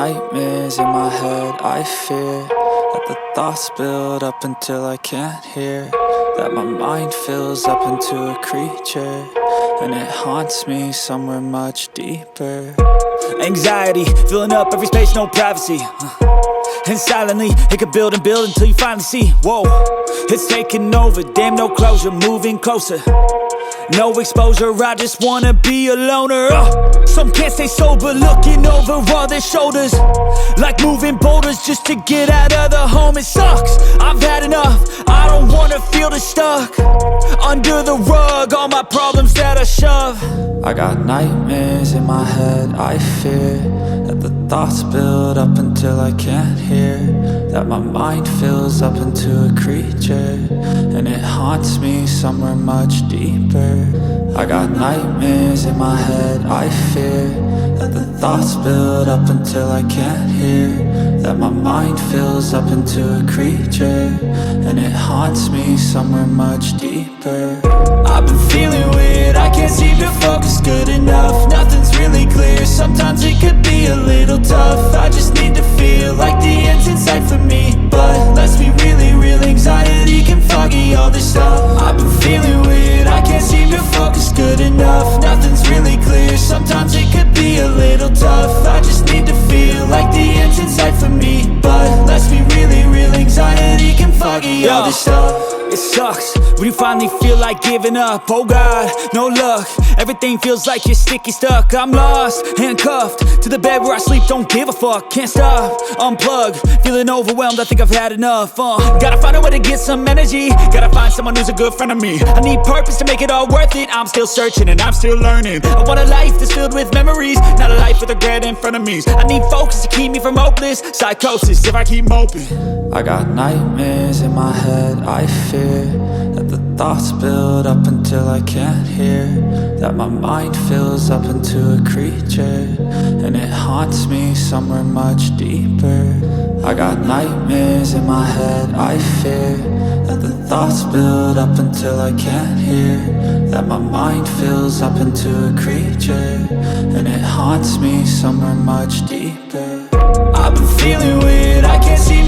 nightmares in my head, I fear that the thoughts build up until I can't hear, that my mind fills up into a creature, and it haunts me somewhere much deeper. Anxiety, filling up every space, no privacy. And silently, it could build and build until you finally see, whoa, it's taking over, damn no closure, moving closer. No exposure, I just wanna be a loner. Some can't stay sober, looking over all their shoulders, like moving boulders just to get out of the home. It sucks, I've had enough, I don't wanna feel the stuck under the rug, all my problems that I shove. I got nightmares in my head, I fear that the thoughts build up until I can't hear, that my mind fills up into a creature, and it haunts me somewhere much deeper. I got nightmares in my head, I fear that the thoughts build up until I can't hear, that my mind fills up into a creature, and it haunts me somewhere much deeper. I've been feeling weird, I can't seem to focus good enough. Nothing's really clear, sometimes it could be a little tough. I just need to feel like the end's in sight for me, but let's be really real, anxiety can foggy all this stuff. I've been feeling weird, I can't seem to focus good enough. Nothing's really clear, sometimes it could be a little tough. I just need to feel like the end's in sight for me, but let's be really real, anxiety can foggy all this stuff. It sucks when you finally feel like giving up. Oh God, no luck, everything feels like you're sticky stuck. I'm lost, handcuffed to the bed where I sleep, don't give a fuck. Can't stop, unplug, feeling overwhelmed, I think I've had enough. Gotta find a way to get some energy, gotta find someone who's a good friend of me. I need purpose to make it all worth it, I'm still searching and I'm still learning. I want a life that's filled with memories, not a life with regret and frenemies. I need focus to keep me from hopeless psychosis if I keep moping. I got nightmares in my head, I fear that the thoughts build up until I can't hear, that my mind fills up into a creature, and it haunts me somewhere much deeper. I got nightmares in my head, I fear that the thoughts build up until I can't hear, that my mind fills up into a creature, and it haunts me somewhere much deeper. I've been feeling weird, I can't seem